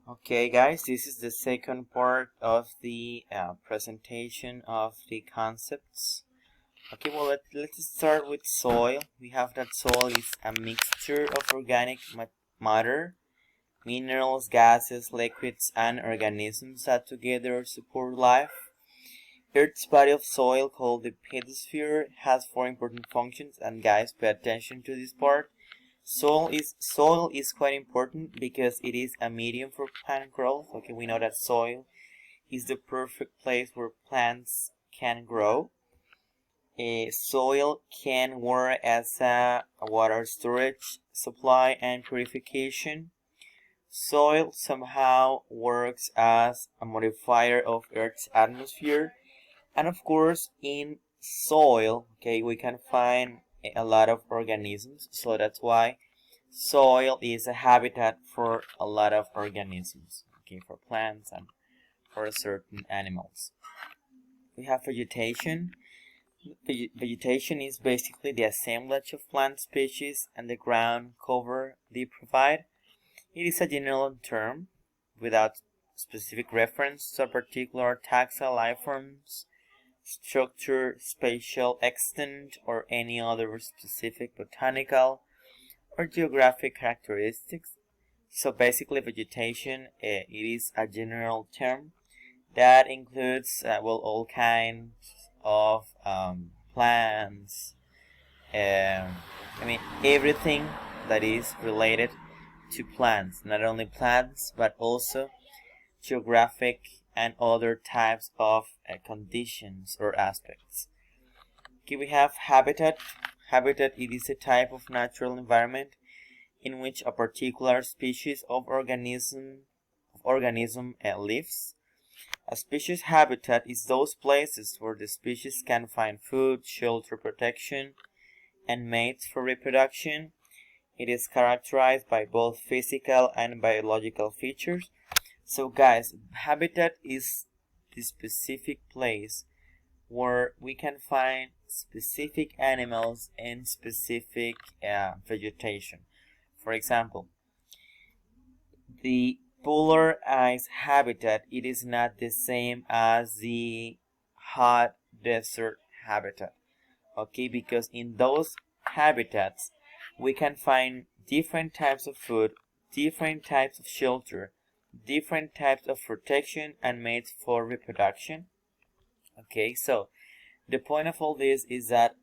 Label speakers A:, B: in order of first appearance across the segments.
A: Okay guys, this is the second part of the presentation of the concepts. Okay, well let's start with soil. We have that soil is a mixture of organic matter, minerals, gases, liquids, and organisms that together support life. Earth's body of soil, called the pedosphere, has four important functions, and guys, pay attention to this part. Soil is quite important because it is a medium for plant growth. Okay, we know that soil is the perfect place where plants can grow. Soil can work as a water storage, supply, and purification. Soil somehow works as a modifier of Earth's atmosphere, and of course in soil, okay, we can find a lot of organisms, so that's why soil is a habitat for a lot of organisms, okay, for plants and for certain animals. We have vegetation. Vegetation is basically the assemblage of plant species and the ground cover they provide. It is a general term without specific reference to a particular taxa life forms, structure, spatial extent, or any other specific botanical or geographic characteristics. So basically vegetation, it is a general term that includes all kinds of plants, everything that is related to plants, not only plants but also geographic and other types of conditions or aspects. Okay, we have habitat. Habitat, it is a type of natural environment in which a particular species of organism lives. A species habitat is those places where the species can find food, shelter, protection, and mates for reproduction. It is characterized by both physical and biological features. So guys, habitat is the specific place where we can find specific animals and specific vegetation. For example, the polar ice habitat, it is not the same as the hot desert habitat, okay, because in those habitats we can find different types of food, different types of shelter, different types of protection and mates for reproduction. Okay, so the point of all this is that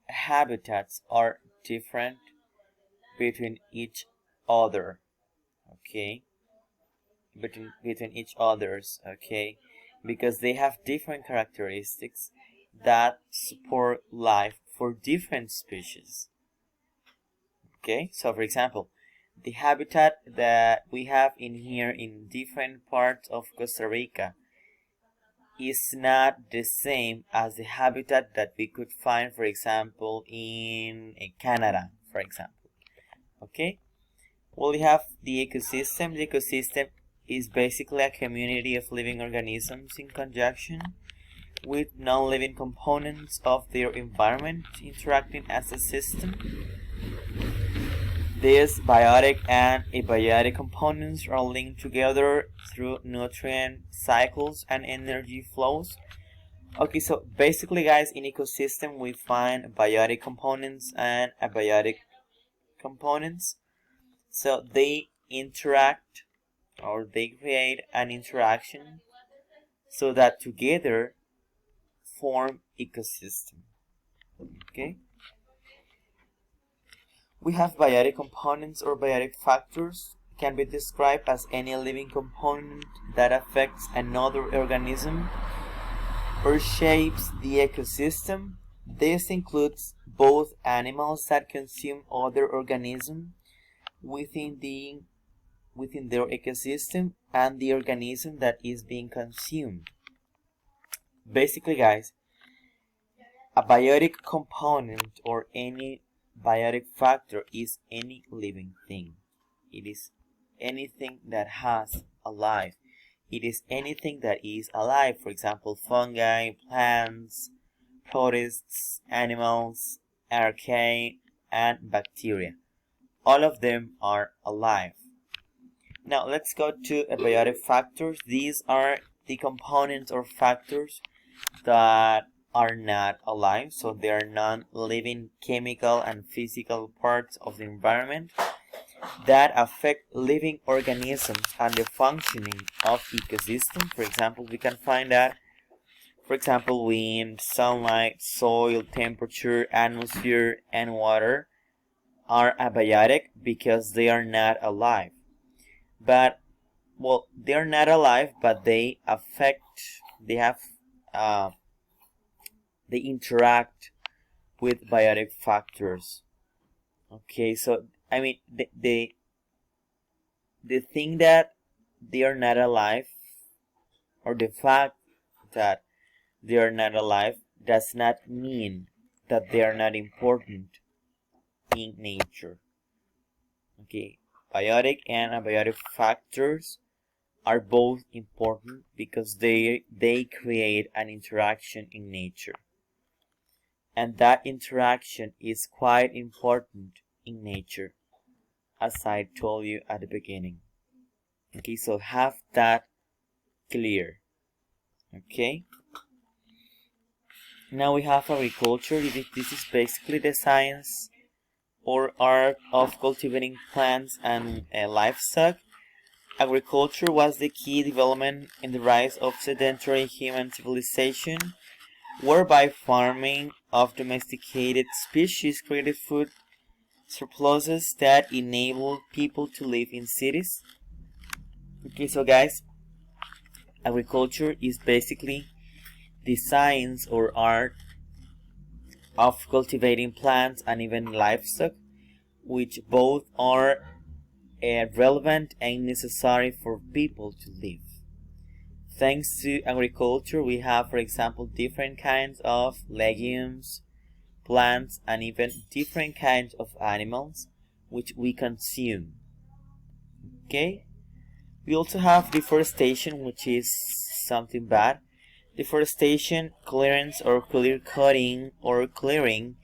A: habitats are different between each other, okay, between each others, okay, because they have different characteristics that support life for different species. Okay, so for example, the habitat that we have in here in different parts of Costa Rica is not the same as the habitat that we could find, for example, in Canada, for example. Okay, well, we have the ecosystem. The ecosystem is basically a community of living organisms in conjunction with non-living components of their environment interacting as a system. These biotic and abiotic components are linked together through nutrient cycles and energy flows. Okay, so basically guys, in ecosystem we find biotic components and abiotic components. So they interact, or they create an interaction so that together form ecosystem. Okay, we have biotic components or biotic factors. Can be described as any living component that affects another organism or shapes the ecosystem. This includes both animals that consume other organisms within their ecosystem and the organism that is being consumed. Basically guys, a biotic component or any biotic factor is any living thing. It is anything that has a life. It is anything that is alive. For example, fungi, plants, protists, animals, archaea, and bacteria. All of them are alive. Now let's go to abiotic factors. These are the components or factors that are not alive, so they are non-living chemical and physical parts of the environment that affect living organisms and the functioning of ecosystem. For example, we can find that, for example, wind, sunlight, soil, temperature, atmosphere, and water are abiotic because they are not alive. But, well, they are not alive, but they interact with biotic factors. Okay, so I mean the thing that they are not alive, or the fact that they are not alive, does not mean that they are not important in nature. Okay, biotic and abiotic factors are both important because they create an interaction in nature. And that interaction is quite important in nature, as I told you at the beginning. Okay, so have that clear. Okay. Now we have agriculture. This is basically the science or art of cultivating plants and livestock. Agriculture was the key development in the rise of sedentary human civilization, whereby farming of domesticated species created food surpluses that enabled people to live in cities. Okay, so guys, agriculture is basically the science or art of cultivating plants and even livestock, which both are relevant and necessary for people to live. Thanks to agriculture, we have, for example, different kinds of legumes, plants, and even different kinds of animals which we consume. Okay? We also have deforestation, which is something bad. Deforestation, clearance or clear cutting or clearing,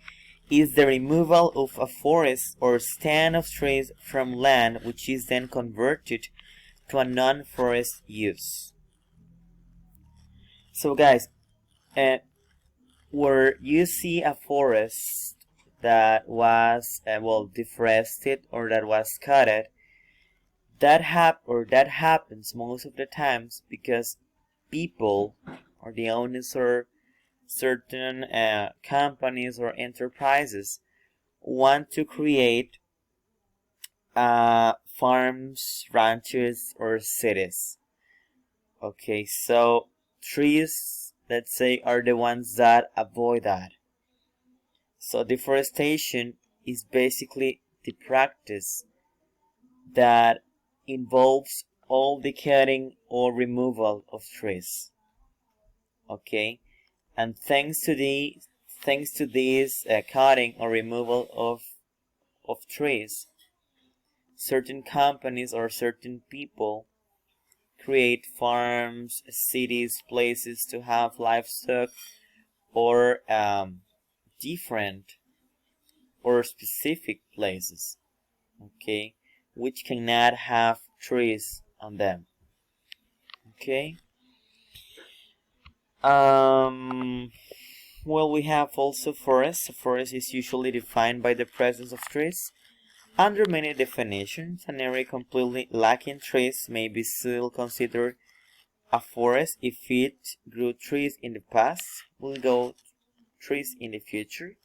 A: is the removal of a forest or stand of trees from land which is then converted to a non-forest use. So guys, where you see a forest that was deforested or that was cutted, that happens most of the times because people or the owners or certain companies or enterprises want to create farms, ranches, or cities. Okay, so trees, let's say, are the ones that avoid that. So deforestation is basically the practice that involves all the cutting or removal of trees. Okay, and thanks to this cutting or removal of trees, certain companies or certain people create farms, cities, places to have livestock, or different or specific places, okay, which cannot have trees on them. Okay. Well, we have also forests. A forest is usually defined by the presence of trees. Under many definitions, an area completely lacking trees may be still considered a forest if it grew trees in the past, will grow trees in the future.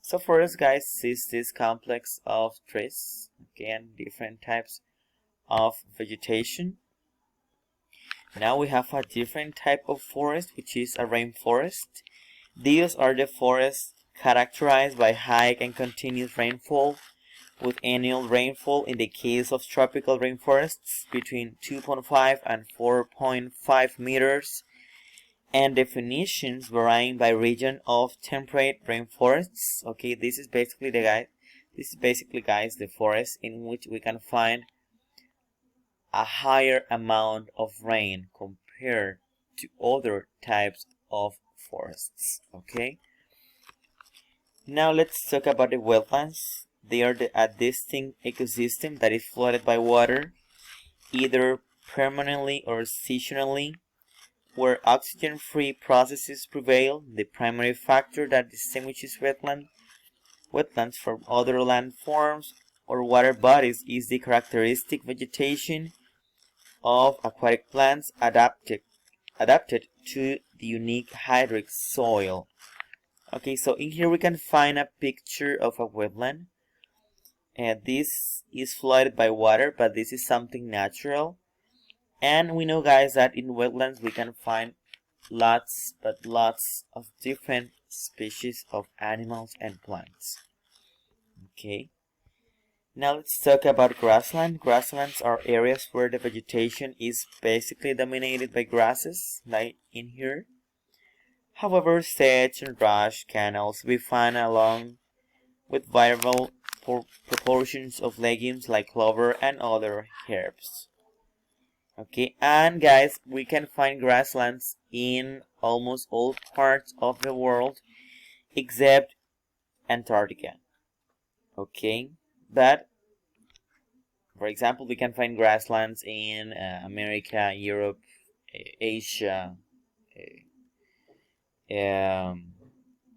A: So forest, guys, is this complex of trees, again, different types of vegetation. Now we have a different type of forest, which is a rainforest. These are the forests characterized by high and continuous rainfall, with annual rainfall in the case of tropical rainforests between 2.5 and 4.5 meters, and definitions varying by region of temperate rainforests. Okay, this is basically guys the forest in which we can find a higher amount of rain compared to other types of forests. Okay, now let's talk about the wetlands. They are a distinct ecosystem that is flooded by water either permanently or seasonally, where oxygen-free processes prevail. The primary factor that distinguishes wetlands from other landforms or water bodies is the characteristic vegetation of aquatic plants adapted to the unique hydric soil. Okay, so in here we can find a picture of a wetland, and this is flooded by water, but this is something natural. And we know, guys, that in wetlands we can find lots of different species of animals and plants. Okay, now let's talk about grassland. Grasslands are areas where the vegetation is basically dominated by grasses, like in here. However, sedge and brush can also be found along with variable proportions of legumes like clover and other herbs. Okay, and guys, we can find grasslands in almost all parts of the world except Antarctica. Okay, but for example, we can find grasslands in America, Europe, Asia,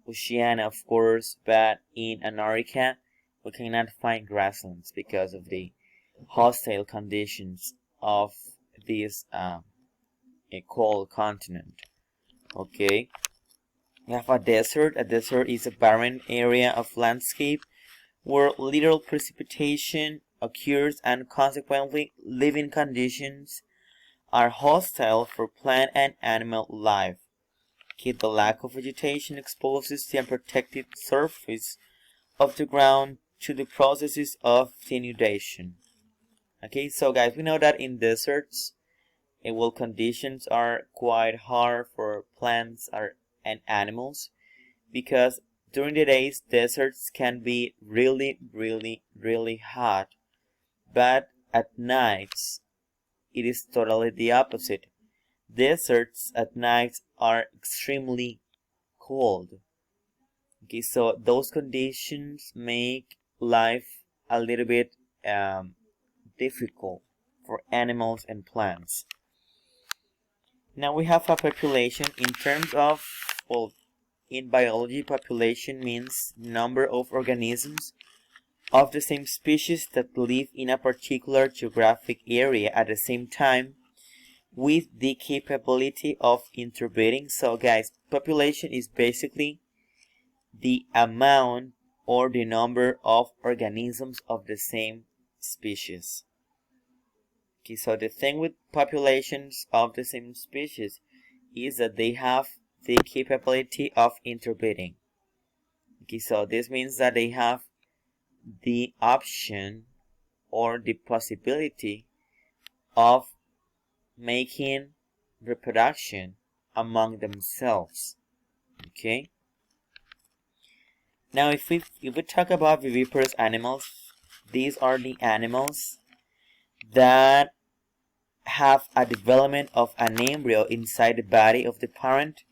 A: Oceania, of course, but in Antarctica we cannot find grasslands because of the hostile conditions of this a cold continent. Okay, we have a desert. A desert is a barren area of landscape where little precipitation occurs and consequently living conditions are hostile for plant and animal life. Okay, the lack of vegetation exposes the unprotected surface of the ground to the processes of denudation. Okay, so guys, we know that in deserts, conditions are quite hard for plants and animals, because during the days deserts can be really hot, but at nights it is totally the opposite. Deserts at night are extremely cold. Okay, so those conditions make life a little bit difficult for animals and plants. Now we have a population in terms of, well, in biology, population means number of organisms of the same species that live in a particular geographic area at the same time with the capability of interbreeding. So guys, population is basically the amount or the number of organisms of the same species. Okay, so the thing with populations of the same species is that they have the capability of interbreeding. Okay, so this means that they have the option or the possibility of making reproduction among themselves. Okay, now if we talk about viviparous animals, these are the animals that have a development of an embryo inside the body of the parent,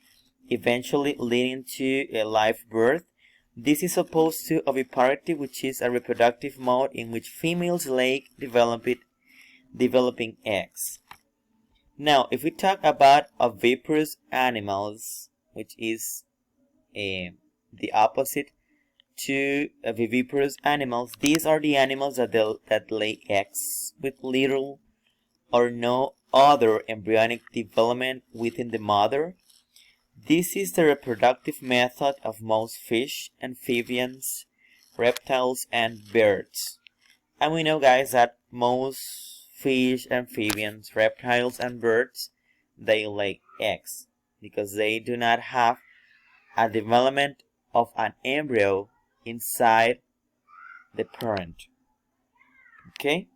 A: eventually leading to a live birth. This is opposed to oviparity, which is a reproductive mode in which females lay developing eggs. Now, if we talk about oviparous animals, which is the opposite to viviparous animals, these are the animals that lay eggs with little or no other embryonic development within the mother. This is the reproductive method of most fish, amphibians, reptiles, and birds. And we know, guys, that most fish, amphibians, reptiles, and birds, they lay eggs because they do not have a development of an embryo inside the parent. Okay?